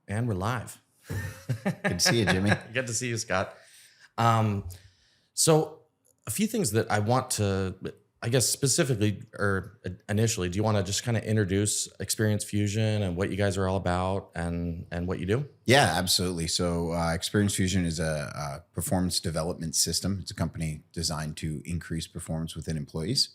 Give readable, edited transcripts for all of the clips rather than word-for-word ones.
And we're live. Good to see you, Jimmy. Good to see you, Scott. So a few things that I want to, I guess specifically or initially, do you want to just kind of introduce Experience Fusion and what you guys are all about and what you do? Yeah, absolutely. So XperienceFusion is a performance development system. It's a company designed to increase performance within employees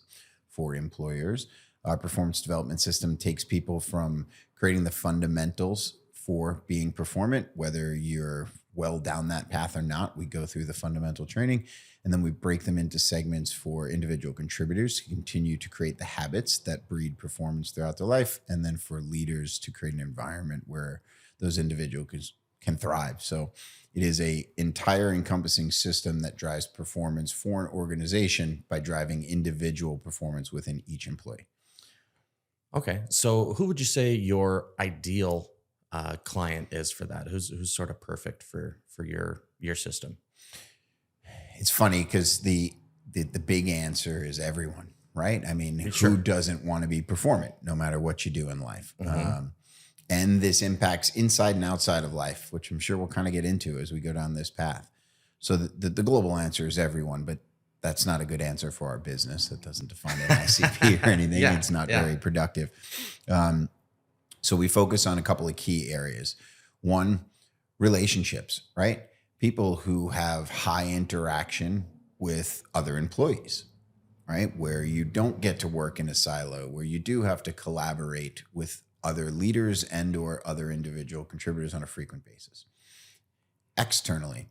for employers. Our performance development system takes people from creating the fundamentals for being performant, whether you're well down that path or not. We go through the fundamental training, and then we break them into segments for individual contributors to continue to create the habits that breed performance throughout their life, and then for leaders to create an environment where those individuals can thrive. So it is a entire encompassing system that drives performance for an organization by driving individual performance within each employee. Okay. So who would you say your ideal client is for that? Who's sort of perfect for your system? It's funny because the big answer is everyone, right? I mean, Sure. who doesn't want to be performant no matter what you do in life? Mm-hmm. And this impacts inside and outside of life, which I'm sure we'll kind of get into as we go down this path. So the global answer is everyone, but that's not a good answer for our business. That doesn't define an ICP or anything. Yeah, It's not yeah. very productive. So we focus on a couple of key areas. One, relationships, right? People who have high interaction with other employees, right? Where you don't get to work in a silo, where you do have to collaborate with other leaders and or other individual contributors on a frequent basis. Externally,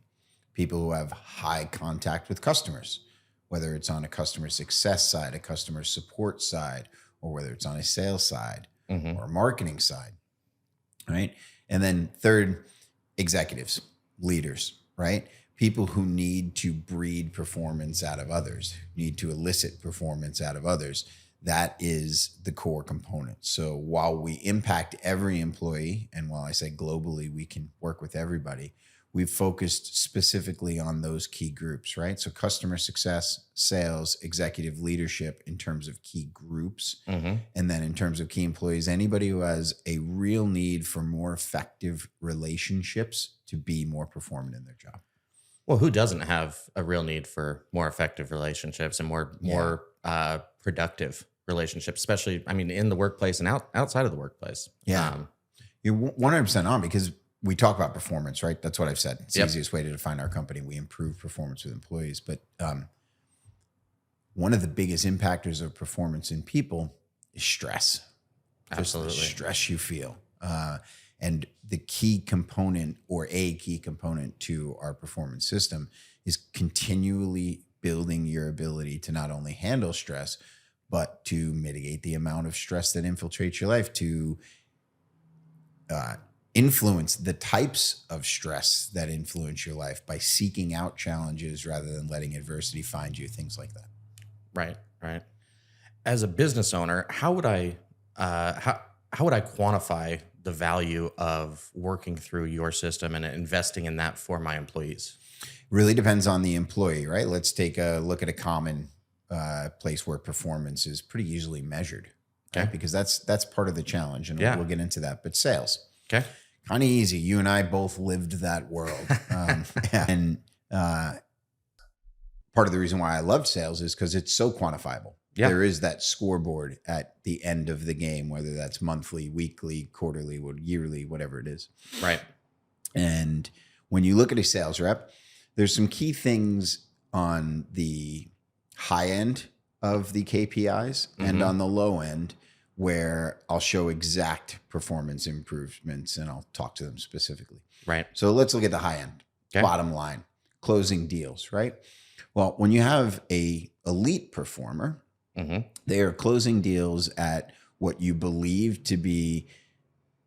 people who have high contact with customers, whether it's on a customer success side, a customer support side, or whether it's on a sales side Mm-hmm. or marketing side, right? And then third, executives, leaders, right? People who need to breed performance out of others, need to elicit performance out of others. That is the core component. So while we impact every employee, and while I say globally, we can work with everybody, we've focused specifically on those key groups, right? So customer success, sales, executive leadership in terms of key groups. Mm-hmm. And then in terms of key employees, anybody who has a real need for more effective relationships to be more performant in their job. Well, who doesn't have a real need for more effective relationships and more productive relationships, especially, I mean, in the workplace and outside of the workplace? Yeah. You're 100% on, because we talk about performance, right? That's what I've said. It's the Yep. easiest way to define our company. We improve performance with employees. But one of the biggest impactors of performance in people is stress. Absolutely. Just the stress you feel. And the key component, or a key component to our performance system, is continually building your ability to not only handle stress, but to mitigate the amount of stress that infiltrates your life, to influence the types of stress that influence your life by seeking out challenges rather than letting adversity find you, things like that. Right. As a business owner, how would I quantify the value of working through your system and investing in that for my employees? Really depends on the employee, right? Let's take a look at a common place where performance is pretty easily measured, right? Okay. Because that's part of the challenge, and Yeah. we'll get into that. But sales, Okay. kind of easy. You and I both lived that world. And part of the reason why I loved sales is because it's so quantifiable. Yeah. There is that scoreboard at the end of the game, whether that's monthly, weekly, quarterly, yearly, whatever it is. Right. And when you look at a sales rep, there's some key things on the high end of the KPIs and Mhm. on the low end where I'll show exact performance improvements and I'll talk to them specifically. Right. So let's look at the high end. Okay. Bottom line, closing deals, right? Well, when you have a elite performer, Mm-hmm. they are closing deals at what you believe to be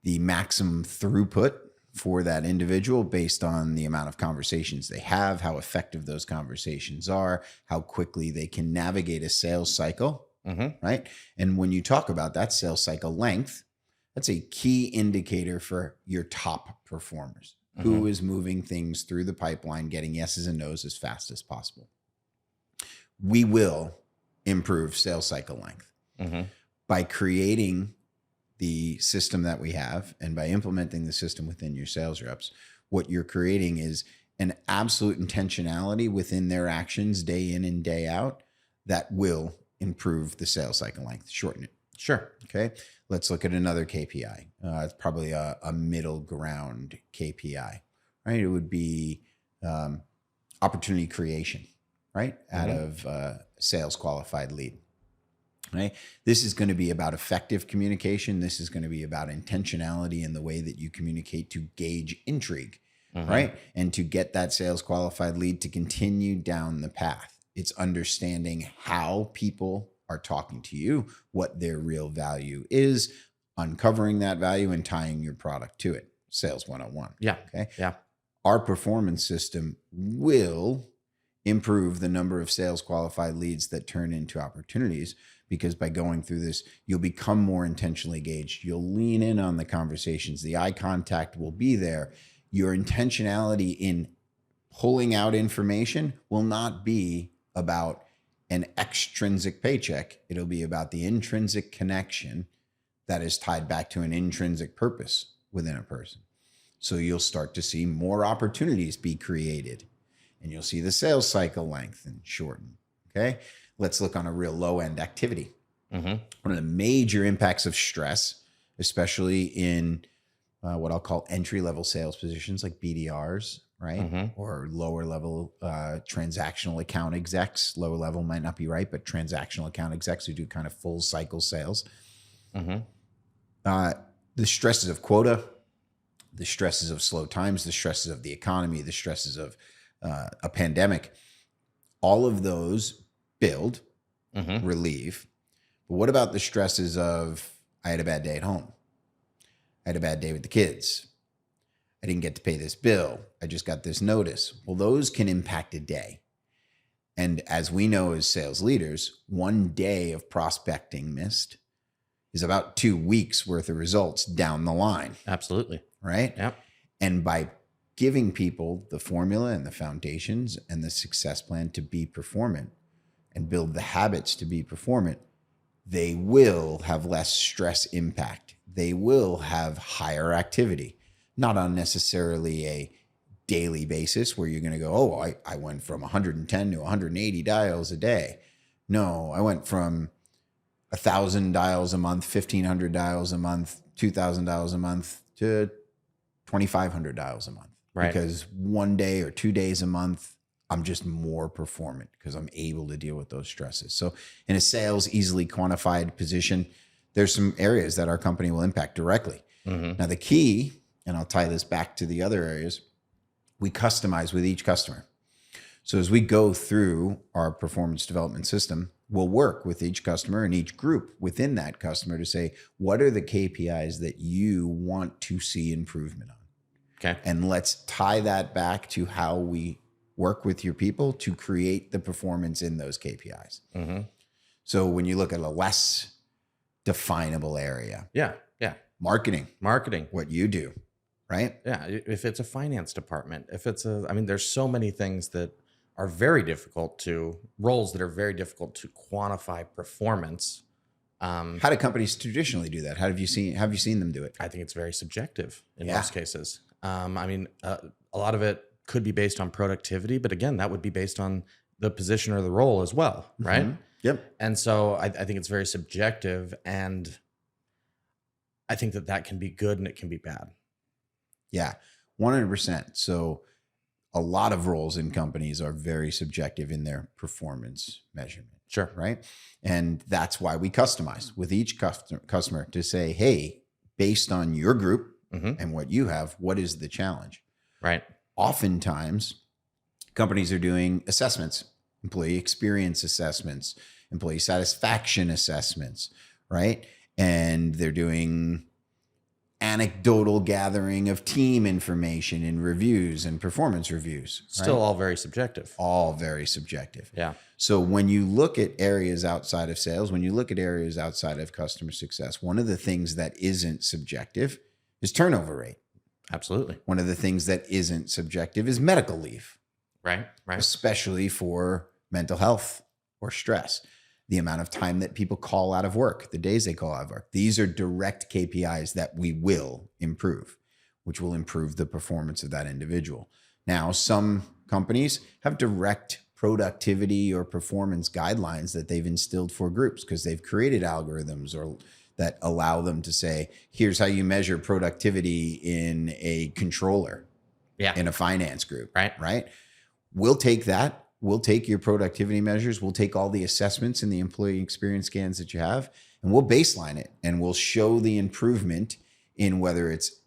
the maximum throughput for that individual based on the amount of conversations they have, how effective those conversations are, how quickly they can navigate a sales cycle, Mm-hmm. right? And when you talk about that sales cycle length, that's a key indicator for your top performers. Who is moving things through the pipeline, getting yeses and nos as fast as possible. We will improve sales cycle length Mm-hmm. by creating the system that we have and by implementing the system within your sales reps, what you're creating is an absolute intentionality within their actions day in and day out that will improve the sales cycle length, shorten it. Sure. Okay. Let's look at another KPI. It's probably a middle ground KPI, right? It would be opportunity creation, right? Out of sales qualified lead. Right? This is going to be about effective communication. This is going to be about intentionality in the way that you communicate to gauge intrigue, right? And to get that sales qualified lead to continue down the path. It's understanding how people are talking to you, what their real value is, uncovering that value and tying your product to it. Sales 101. Yeah. Okay. Yeah. Our performance system will improve the number of sales qualified leads that turn into opportunities, because by going through this, you'll become more intentionally engaged. You'll lean in on the conversations. The eye contact will be there. Your intentionality in pulling out information will not be about an extrinsic paycheck. It'll be about the intrinsic connection that is tied back to an intrinsic purpose within a person. So you'll start to see more opportunities be created, and you'll see the sales cycle lengthen, shorten. Okay. Let's look on a real low end activity. One of the major impacts of stress, especially in what I'll call entry level sales positions like BDRs, right? Or lower level transactional account execs. Lower level might not be right, but transactional account execs who do kind of full cycle sales. The stresses of quota, the stresses of slow times, the stresses of the economy, the stresses of a pandemic, all of those build, relieve. But what about the stresses of, I had a bad day at home. I had a bad day with the kids. I didn't get to pay this bill. I just got this notice. Well, those can impact a day. And as we know as sales leaders, one day of prospecting missed is about 2 weeks worth of results down the line. Absolutely. Right? Yep. And by giving people the formula and the foundations and the success plan to be performant and build the habits to be performant, they will have less stress impact. They will have higher activity, not on necessarily a daily basis where you're going to go, oh, I went from 110 to 180 dials a day. No, I went from 1,000 dials a month, 1,500 dials a month, 2,000 dials a month to 2,500 dials a month. Right. Because 1 day or 2 days a month, I'm just more performant because I'm able to deal with those stresses. So in a sales easily quantified position, there's some areas that our company will impact directly. Now the key, and I'll tie this back to the other areas, we customize with each customer. So as we go through our performance development system, we'll work with each customer and each group within that customer to say, what are the KPIs that you want to see improvement on? Okay. And let's tie that back to how we work with your people to create the performance in those KPIs. So when you look at a less definable area, Yeah. marketing, Marketing. what you do, right? Yeah. If it's a finance department, if it's I mean, there's so many things that are very difficult roles that are very difficult to quantify performance. How do companies traditionally do that? Have you seen them do it? I think it's very subjective in most cases. I mean, a lot of it could be based on productivity, but again, that would be based on the position or the role as well, right? Yep. And so I think it's very subjective, and I think that can be good and it can be bad. Yeah, 100%. So a lot of roles in companies are very subjective in their performance measurement. Sure. Right. And that's why we customize with each customer to say, hey, based on your group and what you have, what is the challenge? Right. Oftentimes, companies are doing assessments, employee experience assessments, employee satisfaction assessments, right? And they're doing anecdotal gathering of team information in reviews and performance reviews. Still all very subjective. All very subjective. Yeah. So when you look at areas outside of sales, when you look at areas outside of customer success, one of the things that isn't subjective is turnover rate. Absolutely. One of the things that isn't subjective is medical leave. Right. Especially for mental health or stress. the amount of time that people call out of work, the days they call out of work. These are direct KPIs that we will improve, which will improve the performance of that individual. Now, some companies have direct productivity or performance guidelines that they've instilled for groups because they've created algorithms or that allow them to say, here's how you measure productivity in a controller, in a finance group, right? We'll take that. We'll take your productivity measures. We'll take all the assessments and the employee experience scans that you have, and we'll baseline it, and we'll show the improvement in whether it's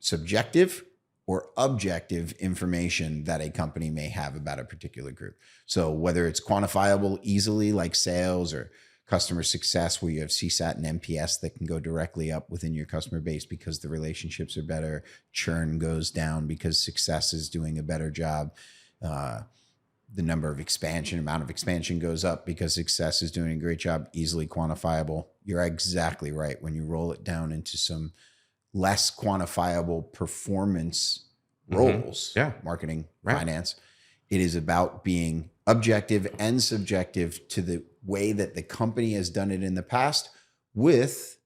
subjective or objective information that a company may have about a particular group. So whether it's quantifiable easily like sales or customer success, where you have CSAT and NPS that can go directly up within your customer base because the relationships are better, churn goes down because success is doing a better job. The amount of expansion goes up because success is doing a great job, easily quantifiable. You're exactly right. When you roll it down into some less quantifiable performance roles, marketing, finance, it is about being objective and subjective to the way that the company has done it in the past with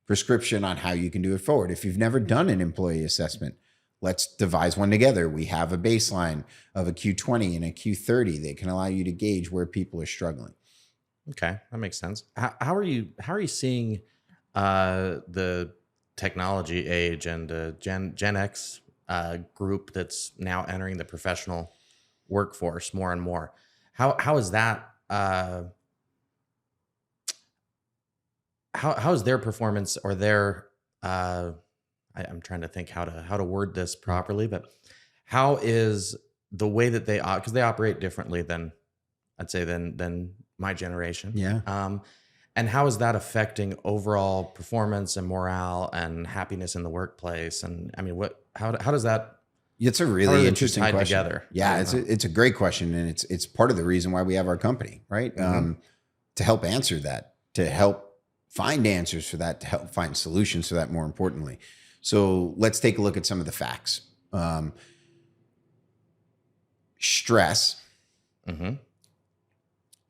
prescription on how you can do it forward. If you've never done an employee assessment, let's devise one together. We have a baseline of a Q20 and a Q30 that can allow you to gauge where people are struggling. Okay, that makes sense. How are you seeing the technology age and Gen X group that's now entering the professional workforce more and more? How is that? How is their performance or their I'm trying to think how to word this properly, but how is the way that because they operate differently than I'd say than my generation. And how is that affecting overall performance and morale and happiness in the workplace? And I mean, how does that? It's a really interesting question. Together? Yeah, it's a great question, and it's part of the reason why we have our company, right? To help answer that, to help find answers for that, to help find solutions for that. More importantly, so let's take a look at some of the facts. Stress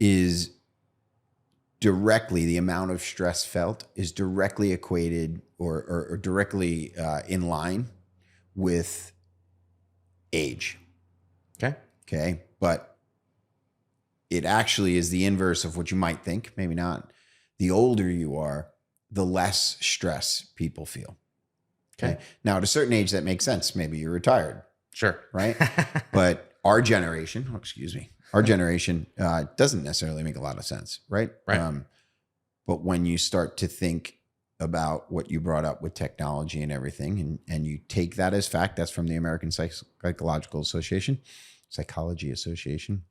is directly, the amount of stress felt is directly equated or directly in line with age. Okay. But it actually is the inverse of what you might think. Maybe not. The older you are, the less stress people feel. Okay. Now, at a certain age, that makes sense. Maybe you're retired. Sure. Right. But our generation, doesn't necessarily make a lot of sense. Right. But when you start to think about what you brought up with technology and everything, and you take that as fact, that's from the American Psychology Association.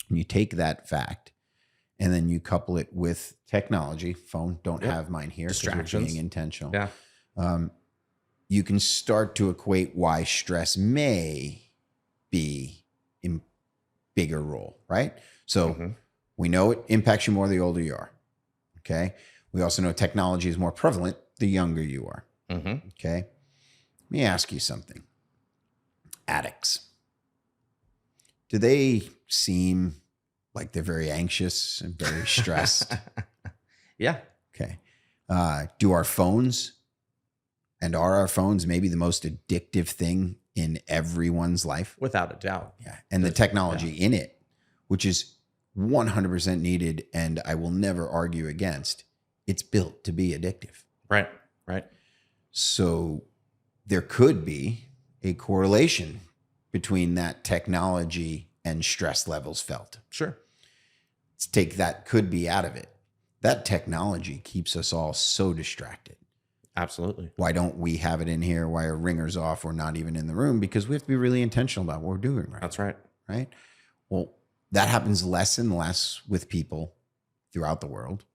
And you take that fact and then you couple it with technology, phone, don't have mine here. Distractions. Being intentional. Yeah. You can start to equate why stress may be in bigger role, right? So we know it impacts you more the older you are. Okay. We also know technology is more prevalent the younger you are. Okay. Let me ask you something. Addicts. Do they seem like they're very anxious and very stressed? Yeah. Okay. Do our phones and are our phones maybe the most addictive thing in everyone's life? Without a doubt. Yeah. And the technology in it, which is 100% needed, and I will never argue against, it's built to be addictive. Right. So there could be a correlation between that technology and stress levels felt. Sure. Let's take that could be out of it. That technology keeps us all so distracted. Absolutely. Why don't we have it in here? Why are ringers off? We're not even in the room because we have to be really intentional about what we're doing. Right. That's right. Right. Well, that happens less and less with people throughout the world.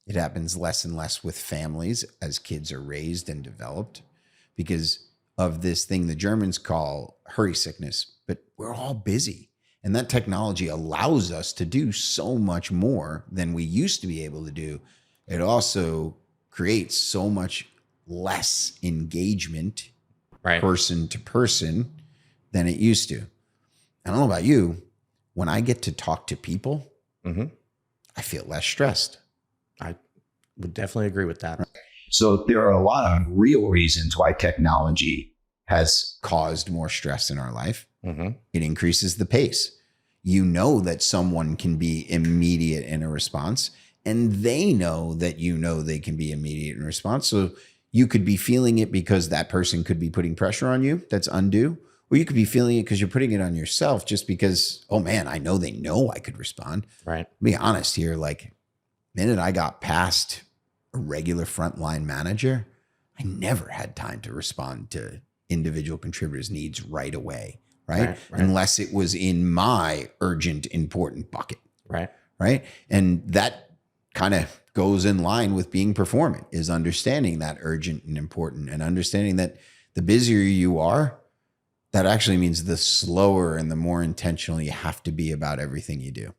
It happens less and less with families as kids are raised and developed because of this thing the Germans call hurry sickness. But we're all busy. And that technology allows us to do so much more than we used to be able to do. It also creates so much less engagement person to person than it used to. I don't know about you. When I get to talk to people, I feel less stressed. I would definitely agree with that. So there are a lot of real reasons why technology has Caused more stress in our life. Mm-hmm. It increases the pace. You know that someone can be immediate in a response, and they know that they can be immediate in response. So you could be feeling it because that person could be putting pressure on you. That's undue. Or you could be feeling it because you're putting it on yourself just because, oh man, I know they know I could respond. Right. Be honest here, like the minute I got past a regular frontline manager, I never had time to respond to individual contributors' needs right away, right? Unless it was in my urgent, important bucket, right? And that kind of goes in line with being performant, is understanding that urgent and important, and understanding that the busier you are, that actually means the slower and the more intentional you have to be about everything you do.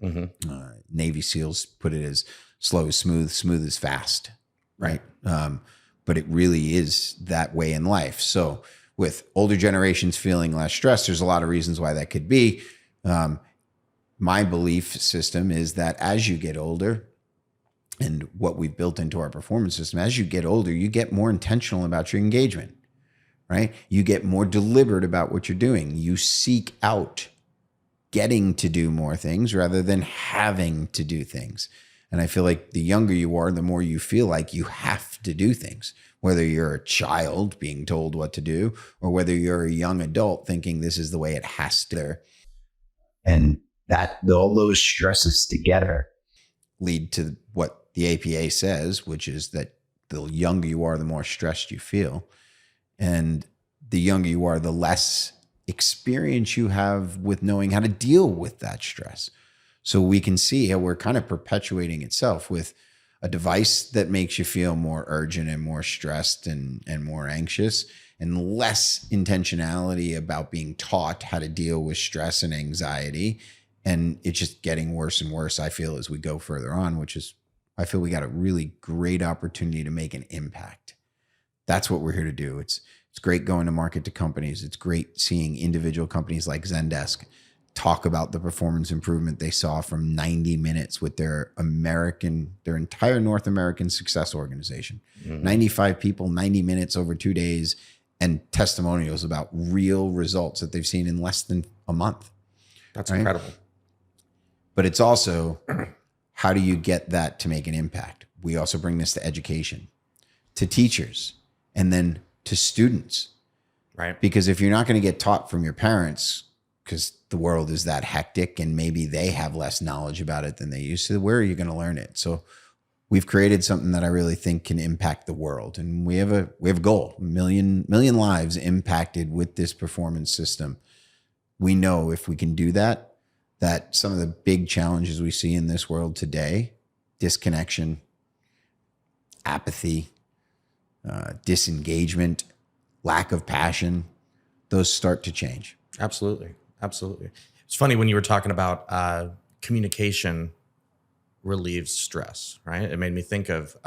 Mm-hmm. Navy SEALs put it as slow is smooth, smooth is fast, right? But it really is that way in life. So with older generations feeling less stressed, there's a lot of reasons why that could be. My belief system is that as you get older, and what we've built into our performance system, as you get older, you get more intentional about your engagement, right? You get more deliberate about what you're doing. You seek out getting to do more things rather than having to do things. And I feel like the younger you are, the more you feel like you have to do things, whether you're a child being told what to do, or whether you're a young adult thinking this is the way it has to. And that all those stresses together lead to what the APA says, which is that the younger you are, the more stressed you feel. And the younger you are, the less experience you have with knowing how to deal with that stress. So we can see how we're kind of perpetuating itself with a device that makes you feel more urgent and more stressed and more anxious, and less intentionality about being taught how to deal with stress and anxiety. And it's just getting worse and worse, I feel, as we go further on, which is, I feel we got a really great opportunity to make an impact. That's what we're here to do. It's great going to market to companies. It's great seeing individual companies like Zendesk talk about the performance improvement they saw from 90 minutes with their entire North American success organization. 95 people, 90 minutes over 2 days, and testimonials about real results that they've seen in less than a month. That's incredible. But it's also, how do you get that to make an impact? We also bring this to education, to teachers, and then to students. Right. Because if you're not going to get taught from your parents, because the world is that hectic and maybe they have less knowledge about it than they used to, where are you going to learn it? So we've created something that I really think can impact the world. And we have a goal, a million lives impacted with this performance system. We know if we can do that, that some of the big challenges we see in this world today, disconnection, apathy, disengagement, lack of passion, those start to change. Absolutely. Absolutely. It's funny when you were talking about communication relieves stress, right? It made me think of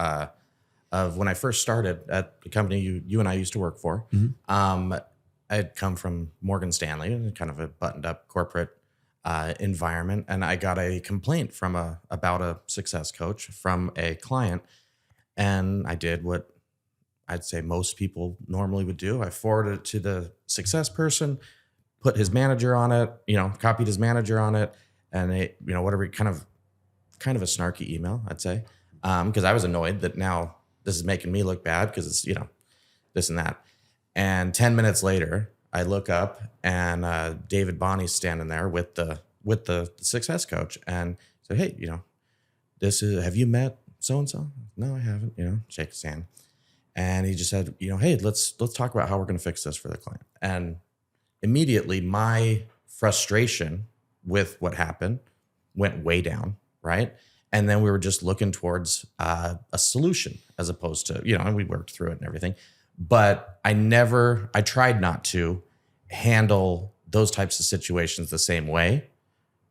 when I first started at the company you and I used to work for. Mm-hmm. I had come from Morgan Stanley, kind of a buttoned up corporate environment, and I got a complaint about a success coach from a client, and I did what I'd say most people normally would do. I forwarded it to the success person, put his manager on it, copied his manager on it, and whatever, kind of a snarky email, I'd say, because I was annoyed that now this is making me look bad because it's this and that. And 10 minutes later, I look up and David Bonney's standing there with the success coach, and said, "Hey, have you met so and so?" "No, I haven't." Shake his hand, and he just said, "Hey, let's talk about how we're going to fix this for the client." And immediately, my frustration with what happened went way down, right? And then we were just looking towards a solution as opposed to, and we worked through it and everything. But I tried not to handle those types of situations the same way,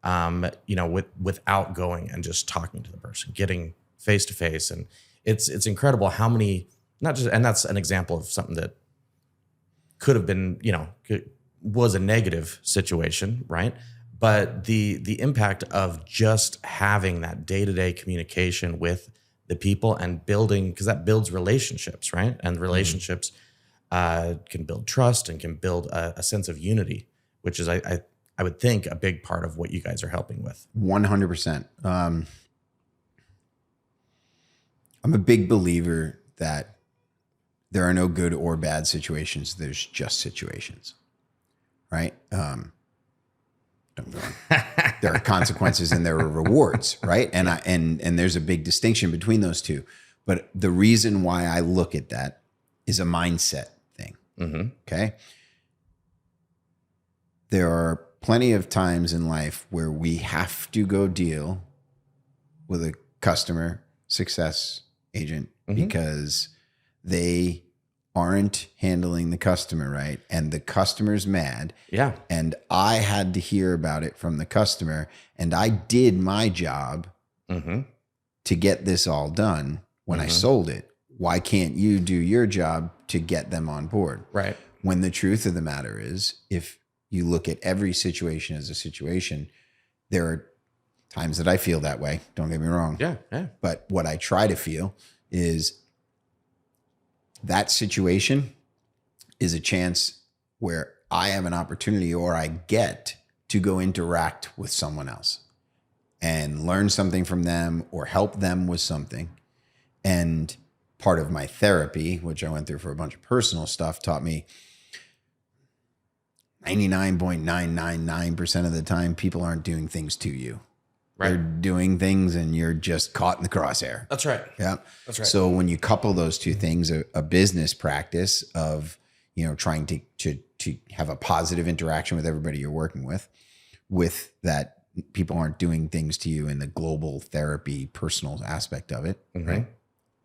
without going and just talking to the person, getting face to face. And it's incredible how many, and that's an example of something that could have been, was a negative situation, right? but the impact of just having that day-to-day communication with the people and building, because that builds relationships, right? And relationships can build trust and can build a sense of unity, which is I would think a big part of what you guys are helping with. 100%. I'm a big believer that there are no good or bad situations. There's just situations, right? Don't get me wrong. There are consequences and there are rewards, right? And there's a big distinction between those two. But the reason why I look at that is a mindset thing. Okay. There are plenty of times in life where we have to go deal with a customer success agent because they aren't handling the customer right, and the customer's mad. Yeah. And I had to hear about it from the customer, and I did my job to get this all done when I sold it. Why can't you do your job to get them on board? Right. When the truth of the matter is, if you look at every situation as a situation, there are times that I feel that way. Don't get me wrong. Yeah. Yeah. But what I try to feel is that situation is a chance where I have an opportunity, or I get to go interact with someone else and learn something from them or help them with something. And part of my therapy, which I went through for a bunch of personal stuff, taught me 99.999% of the time, people aren't doing things to you. Right. They're doing things and you're just caught in the crosshair. That's right. Yeah. That's right. So when you couple those two things, a business practice of, trying to have a positive interaction with everybody you're working with that people aren't doing things to you in the global therapy, personal aspect of it, right?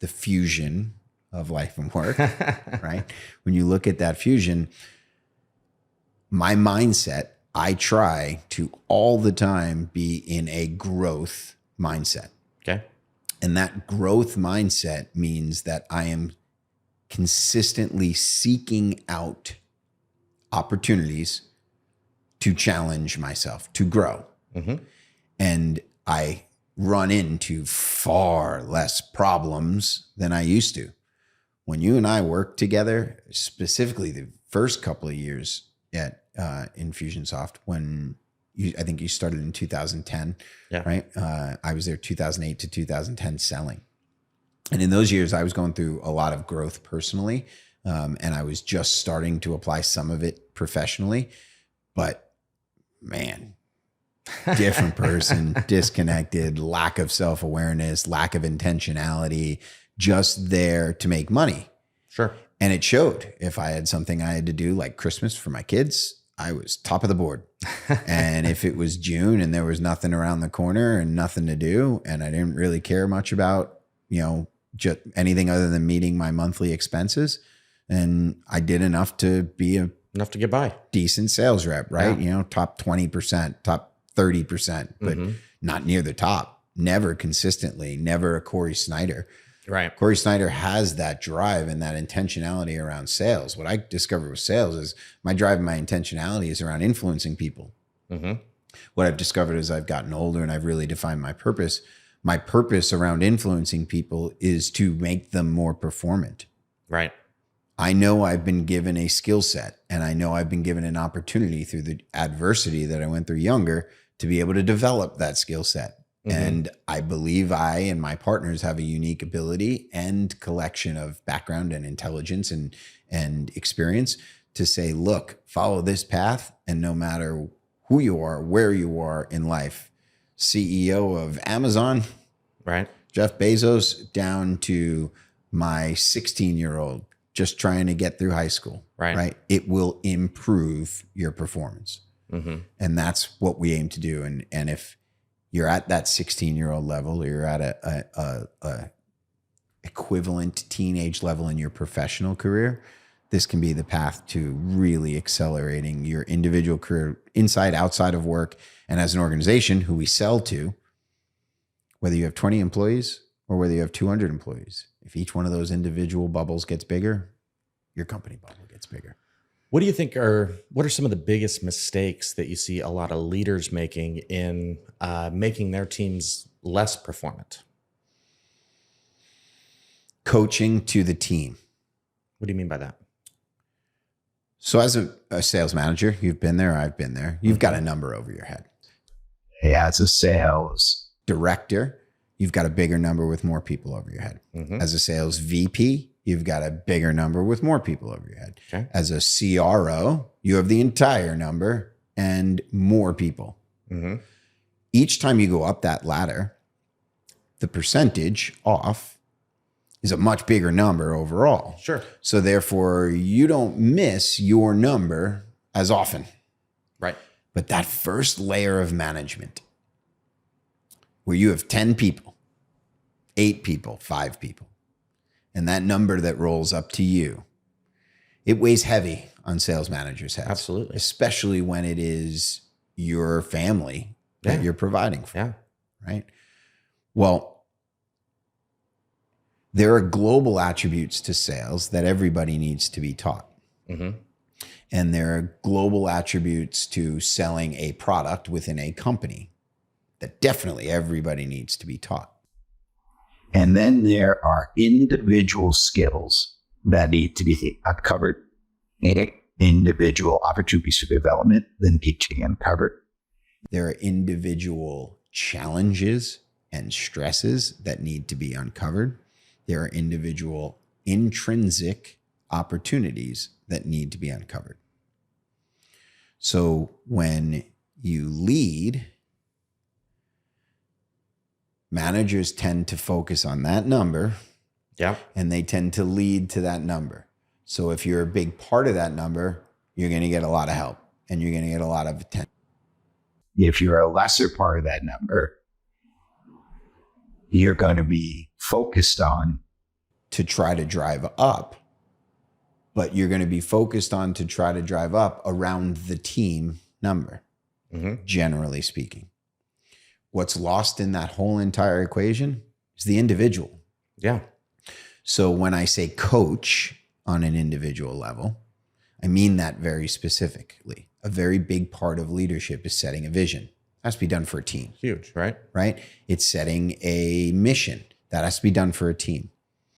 The fusion of life and work, right? When you look at that fusion, my mindset, I try to all the time be in a growth mindset. Okay. And that growth mindset means that I am consistently seeking out opportunities to challenge myself, to grow. And I run into far less problems than I used to. When you and I worked together, specifically the first couple of years at Infusionsoft, when I think you started in 2010, right? I was there 2008 to 2010 selling. And in those years, I was going through a lot of growth personally. And I was just starting to apply some of it professionally. But man, different person, disconnected, lack of self-awareness, lack of intentionality, just there to make money. Sure. And it showed. If I had something I had to do like Christmas for my kids, I was top of the board. And if it was June and there was nothing around the corner and nothing to do, and I didn't really care much about, just anything other than meeting my monthly expenses, and I did enough to be Enough to get by. decent sales rep, right? Top 20%, top 30%, but not near the top, never consistently, never a Corey Snyder. Right. Corey Snyder has that drive and that intentionality around sales. What I discovered with sales is my drive and my intentionality is around influencing people. What I've discovered as I've gotten older and I've really defined my purpose around influencing people is to make them more performant. Right. I know I've been given a skill set, and I know I've been given an opportunity through the adversity that I went through younger to be able to develop that skill set. And I believe I and my partners have a unique ability and collection of background and intelligence and experience to say, look, follow this path. And no matter who you are, where you are in life, CEO of Amazon, right? Jeff Bezos, down to my 16-year-old just trying to get through high school, right? It will improve your performance. And that's what we aim to do. And if you're at that 16-year-old level, or you're at a equivalent teenage level in your professional career, this can be the path to really accelerating your individual career inside, outside of work. And as an organization who we sell to, whether you have 20 employees or whether you have 200 employees, if each one of those individual bubbles gets bigger, your company bubble gets bigger. What do you think what are some of the biggest mistakes that you see a lot of leaders making in making their teams less performant? Coaching to the team. What do you mean by that? So as a sales manager, you've been there, I've been there. You've got a number over your head. As a sales director, you've got a bigger number with more people over your head. As a sales VP, you've got a bigger number with more people over your head. Okay. As a CRO, you have the entire number and more people. Each time you go up that ladder, the percentage off is a much bigger number overall. Sure. So therefore, you don't miss your number as often. Right. But that first layer of management, where you have 10 people, 8 people, 5 people, and that number that rolls up to you, it weighs heavy on sales managers' heads. Absolutely. Especially when it is your family that you're providing for. Yeah. Right? Well, there are global attributes to sales that everybody needs to be taught. And there are global attributes to selling a product within a company that definitely everybody needs to be taught. And then there are individual skills that need to be uncovered, individual opportunities for development that need to be uncovered. There are individual challenges and stresses that need to be uncovered. There are individual intrinsic opportunities that need to be uncovered. So when you lead, managers tend to focus on that number. Yeah. And they tend to lead to that number. So if you're a big part of that number, you're going to get a lot of help and you're going to get a lot of attention. If you're a lesser part of that number, you're going to be focused on to try to drive up, but you're going to be focused on to try to drive up around the team number, generally speaking. What's lost in that whole entire equation is the individual. Yeah. So when I say coach on an individual level, I mean that very specifically. A very big part of leadership is setting a vision. It has to be done for a team. Huge, right? Right? It's setting a mission. That has to be done for a team.